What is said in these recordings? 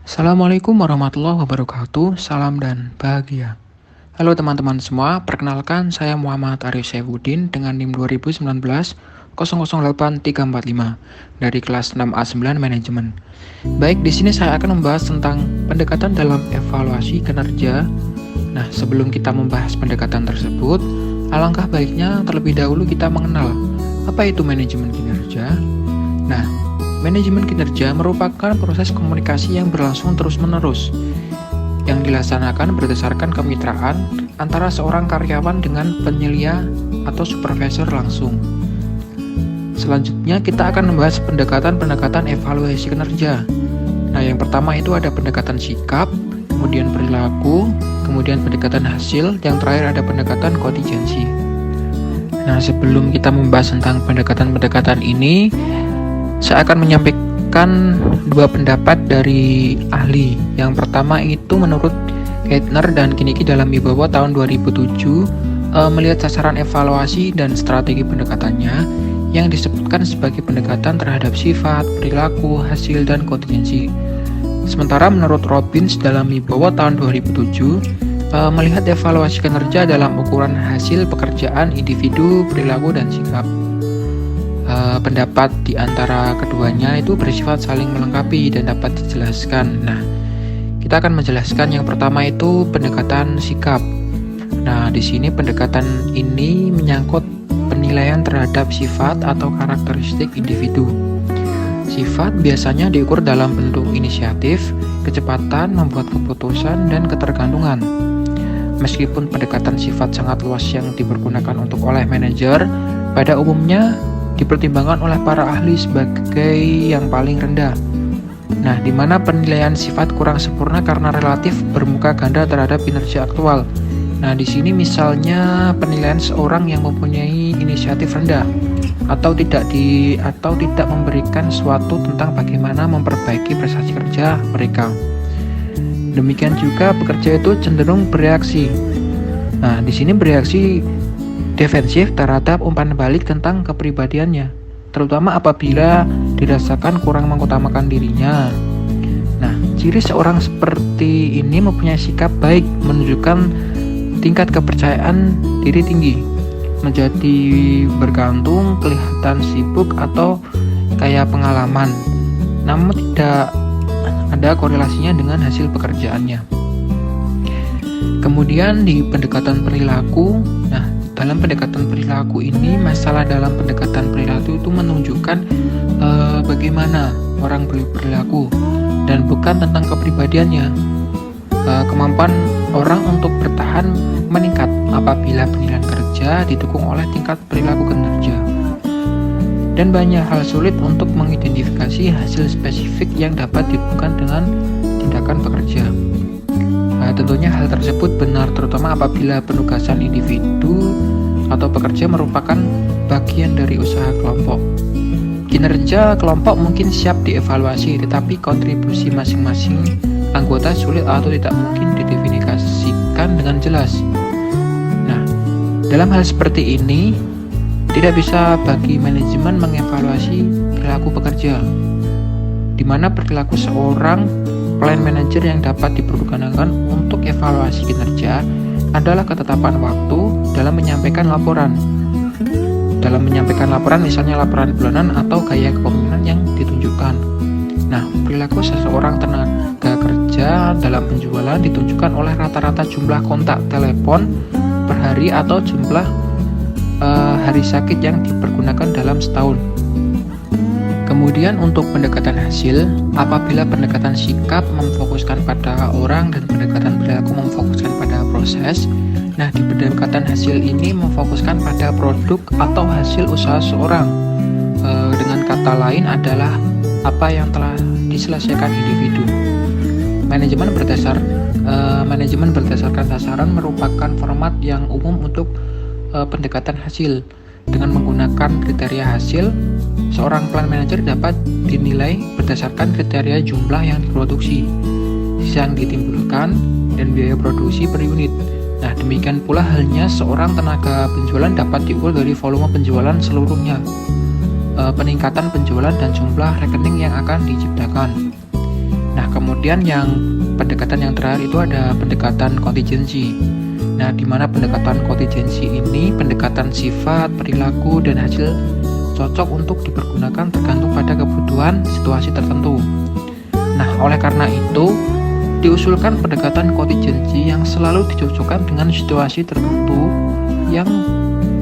Assalamualaikum warahmatullahi wabarakatuh, salam dan bahagia. Halo teman-teman semua, perkenalkan saya Muhammad Arif Saifuddin dengan NIM 2019 008345 dari kelas 6A9 Manajemen. Baik, di sini saya akan membahas tentang pendekatan dalam evaluasi kinerja. Nah, sebelum kita membahas pendekatan tersebut, alangkah baiknya terlebih dahulu kita mengenal apa itu manajemen kinerja. Nah, manajemen kinerja merupakan proses komunikasi yang berlangsung terus-menerus yang dilaksanakan berdasarkan kemitraan antara seorang karyawan dengan penyelia atau supervisor langsung. Selanjutnya kita akan membahas pendekatan-pendekatan evaluasi kinerja. Nah, yang pertama itu ada pendekatan sikap, kemudian perilaku, kemudian pendekatan hasil, yang terakhir ada pendekatan kontingensi. Nah, sebelum kita membahas tentang pendekatan-pendekatan ini, saya akan menyampaikan dua pendapat dari ahli. Yang pertama itu menurut Geithner dan Kinigi dalam Wibawa tahun 2007 melihat sasaran evaluasi dan strategi pendekatannya yang disebutkan sebagai pendekatan terhadap sifat, perilaku, hasil, dan kontingensi. Sementara menurut Robbins dalam Wibawa tahun 2007 melihat evaluasi kinerja dalam ukuran hasil pekerjaan individu, perilaku, dan sikap. Pendapat di antara keduanya itu bersifat saling melengkapi dan dapat dijelaskan. Nah, kita akan menjelaskan yang pertama itu pendekatan sikap. Nah, di sini pendekatan ini menyangkut penilaian terhadap sifat atau karakteristik individu. Sifat biasanya diukur dalam bentuk inisiatif, kecepatan, membuat keputusan, dan ketergantungan. Meskipun pendekatan sifat sangat luas yang dipergunakan untuk oleh manajer, pada umumnya dipertimbangkan oleh para ahli sebagai yang paling rendah. Nah, di mana penilaian sifat kurang sempurna karena relatif bermuka ganda terhadap kinerja aktual. Nah, di sini misalnya penilaian seorang yang mempunyai inisiatif rendah atau tidak memberikan suatu tentang bagaimana memperbaiki prestasi kerja mereka. Demikian juga pekerja itu cenderung bereaksi. Nah, di sini bereaksi defensif terhadap umpan balik tentang kepribadiannya, terutama apabila dirasakan kurang mengutamakan dirinya. Nah, ciri seorang seperti ini mempunyai sikap baik, menunjukkan tingkat kepercayaan diri tinggi, menjadi bergantung, kelihatan sibuk atau kaya pengalaman, namun tidak ada korelasinya dengan hasil pekerjaannya. Kemudian di pendekatan perilaku, dalam pendekatan perilaku ini, masalah dalam pendekatan perilaku itu menunjukkan bagaimana orang berperilaku dan bukan tentang kepribadiannya. Kemampuan orang untuk bertahan meningkat apabila penilaian kerja didukung oleh tingkat perilaku kinerja. Dan banyak hal sulit untuk mengidentifikasi hasil spesifik yang dapat dihubungkan dengan tindakan pekerja. Tentunya hal tersebut benar terutama apabila penugasan individu atau pekerja merupakan bagian dari usaha kelompok. Kinerja kelompok mungkin siap dievaluasi, tetapi kontribusi masing-masing anggota sulit atau tidak mungkin didefinisikan dengan jelas. Nah, dalam hal seperti ini, tidak bisa bagi manajemen mengevaluasi perilaku pekerja, di mana perilaku seorang plan manager yang dapat dipergunakan untuk evaluasi kinerja adalah ketetapan waktu dalam menyampaikan laporan. Dalam menyampaikan laporan, misalnya laporan bulanan atau gaya kepemimpinan yang ditunjukkan. Nah, perilaku seseorang tenaga kerja dalam penjualan ditunjukkan oleh rata-rata jumlah kontak telepon per hari atau jumlah hari sakit yang dipergunakan dalam setahun. Kemudian untuk pendekatan hasil, apabila pendekatan sikap memfokuskan pada orang dan pendekatan perilaku memfokuskan pada proses. Nah, di pendekatan hasil ini memfokuskan pada produk atau hasil usaha seorang. Dengan kata lain adalah apa yang telah diselesaikan individu. Manajemen berdasarkan sasaran merupakan format yang umum untuk pendekatan hasil. Dengan menggunakan kriteria hasil, seorang plan manager dapat dinilai berdasarkan kriteria jumlah yang diproduksi, sisa yang ditimbulkan, dan biaya produksi per unit. Nah, demikian pula halnya seorang tenaga penjualan dapat diukur dari volume penjualan seluruhnya. peningkatan penjualan dan jumlah rekening yang akan diciptakan. Nah, kemudian yang pendekatan yang terakhir itu ada pendekatan kontingensi. Nah, di mana pendekatan kontingensi ini pendekatan sifat, perilaku, dan hasil cocok untuk dipergunakan tergantung pada kebutuhan situasi tertentu. Nah, oleh karena itu, diusulkan pendekatan kontingensi yang selalu dicocokkan dengan situasi tertentu yang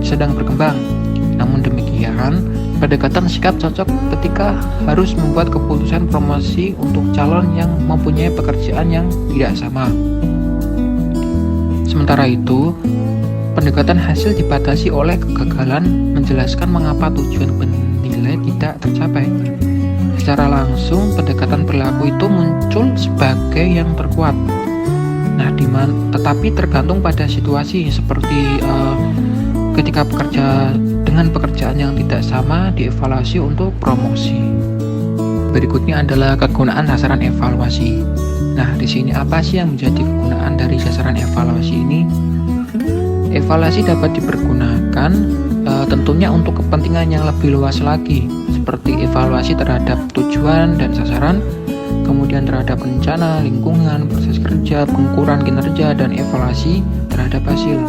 sedang berkembang. Namun demikian, pendekatan sikap cocok ketika harus membuat keputusan promosi untuk calon yang mempunyai pekerjaan yang tidak sama. Sementara itu, pendekatan hasil dibatasi oleh kegagalan menjelaskan mengapa tujuan penilai tidak tercapai. Secara langsung, pendekatan perilaku itu muncul sebagai yang terkuat. Nah, tetapi tergantung pada situasi seperti ketika bekerja dengan pekerjaan yang tidak sama dievaluasi untuk promosi. Berikutnya adalah kegunaan sasaran evaluasi. Nah, di sini apa sih yang menjadi kegunaan dari sasaran evaluasi ini? Evaluasi dapat dipergunakan tentunya untuk kepentingan yang lebih luas lagi, seperti evaluasi terhadap tujuan dan sasaran, kemudian terhadap rencana, lingkungan, proses kerja, pengukuran kinerja, dan evaluasi terhadap hasil.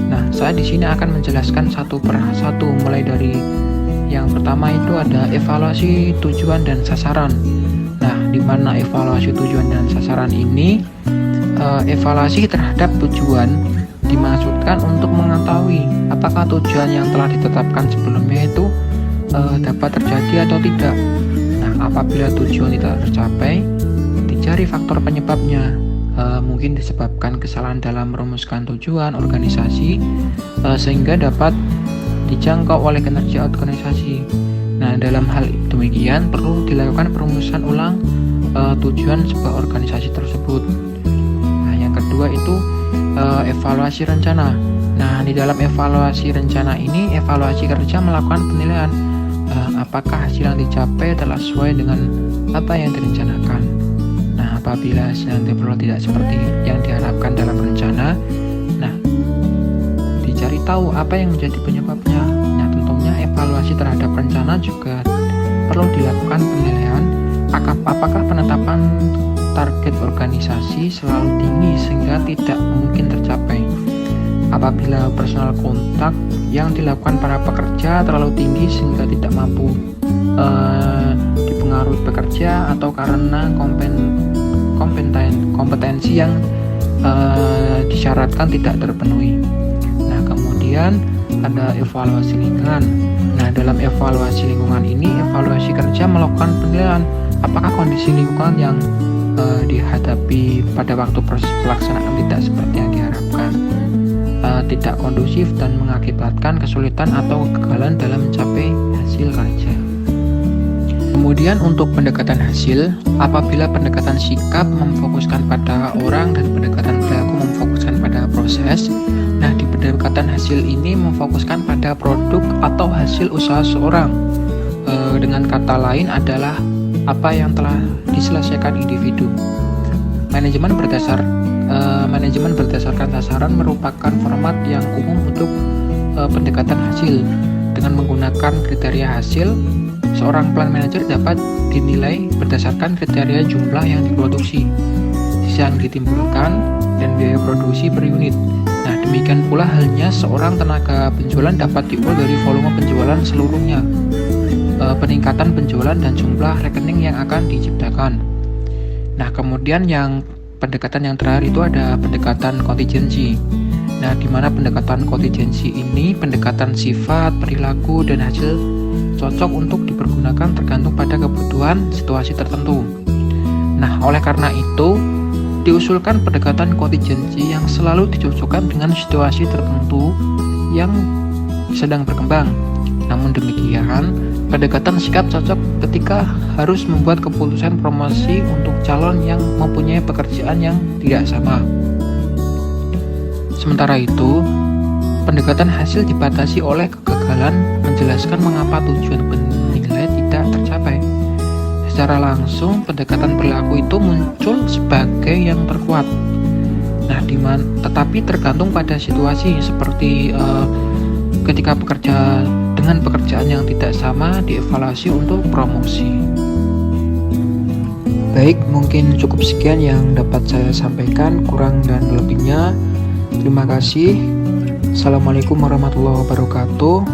Nah, saya di sini akan menjelaskan satu per satu, mulai dari yang pertama itu ada evaluasi tujuan dan sasaran. Nah, di mana evaluasi tujuan dan sasaran ini, evaluasi terhadap tujuan dimaksudkan untuk mengetahui apakah tujuan yang telah ditetapkan sebelumnya itu dapat terjadi atau tidak. Nah, apabila tujuan tidak tercapai, dicari faktor penyebabnya. Mungkin disebabkan kesalahan dalam merumuskan tujuan organisasi sehingga dapat dijangkau oleh kinerja organisasi. Nah, dalam hal demikian perlu dilakukan perumusan ulang tujuan sebuah organisasi tersebut. Nah, yang kedua itu evaluasi rencana. Nah, di dalam evaluasi rencana ini, evaluasi kerja melakukan penilaian apakah hasil yang dicapai telah sesuai dengan apa yang direncanakan. Nah, apabila hasil yang diperoleh tidak seperti yang diharapkan dalam rencana, nah, dicari tahu apa yang menjadi penyebabnya. Nah, tentunya evaluasi terhadap rencana juga perlu dilakukan penilaian apakah penetapan target organisasi selalu tinggi sehingga tidak mungkin tercapai. Apabila personal kontak yang dilakukan para pekerja terlalu tinggi sehingga tidak mampu dipengaruhi pekerja atau karena kompetensi yang disyaratkan tidak terpenuhi. Nah, kemudian ada evaluasi lingkungan. Nah, dalam evaluasi lingkungan ini, evaluasi kerja melakukan penilaian apakah kondisi lingkungan yang dihadapi pada waktu proses pelaksanaan tidak seperti yang diharapkan, tidak kondusif dan mengakibatkan kesulitan atau kegagalan dalam mencapai hasil kerja. Kemudian untuk pendekatan hasil, apabila pendekatan sikap memfokuskan pada orang dan pendekatan perilaku memfokuskan pada proses. Nah, di pendekatan hasil ini memfokuskan pada produk atau hasil usaha seorang. Dengan kata lain adalah apa yang telah diselesaikan individu. Manajemen berdasarkan sasaran merupakan format yang umum untuk pendekatan hasil. Dengan menggunakan kriteria hasil, seorang plan manager dapat dinilai berdasarkan kriteria jumlah yang diproduksi, sisa yang ditimbulkan, dan biaya produksi per unit. Nah, demikian pula halnya seorang tenaga penjualan dapat diukur dari volume penjualan seluruhnya, peningkatan penjualan dan jumlah rekening yang akan diciptakan. Nah, kemudian yang pendekatan yang terakhir itu ada pendekatan kontingensi. Nah, di mana pendekatan kontingensi ini pendekatan sifat, perilaku, dan hasil cocok untuk dipergunakan tergantung pada kebutuhan situasi tertentu. Nah, oleh karena itu, diusulkan pendekatan kontingensi yang selalu dicocokkan dengan situasi tertentu yang sedang berkembang. Namun demikian, pendekatan sikap cocok ketika harus membuat keputusan promosi untuk calon yang mempunyai pekerjaan yang tidak sama. Sementara itu, pendekatan hasil dibatasi oleh kegagalan menjelaskan mengapa tujuan penilai tidak tercapai. Secara langsung, pendekatan perilaku itu muncul sebagai yang terkuat. Nah, tetapi tergantung pada situasi seperti ketika bekerja dengan pekerjaan yang tidak sama dievaluasi untuk promosi. Baik, mungkin cukup sekian yang dapat saya sampaikan, kurang dan lebihnya terima kasih. Assalamualaikum warahmatullahi wabarakatuh.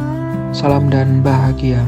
Salam dan bahagia.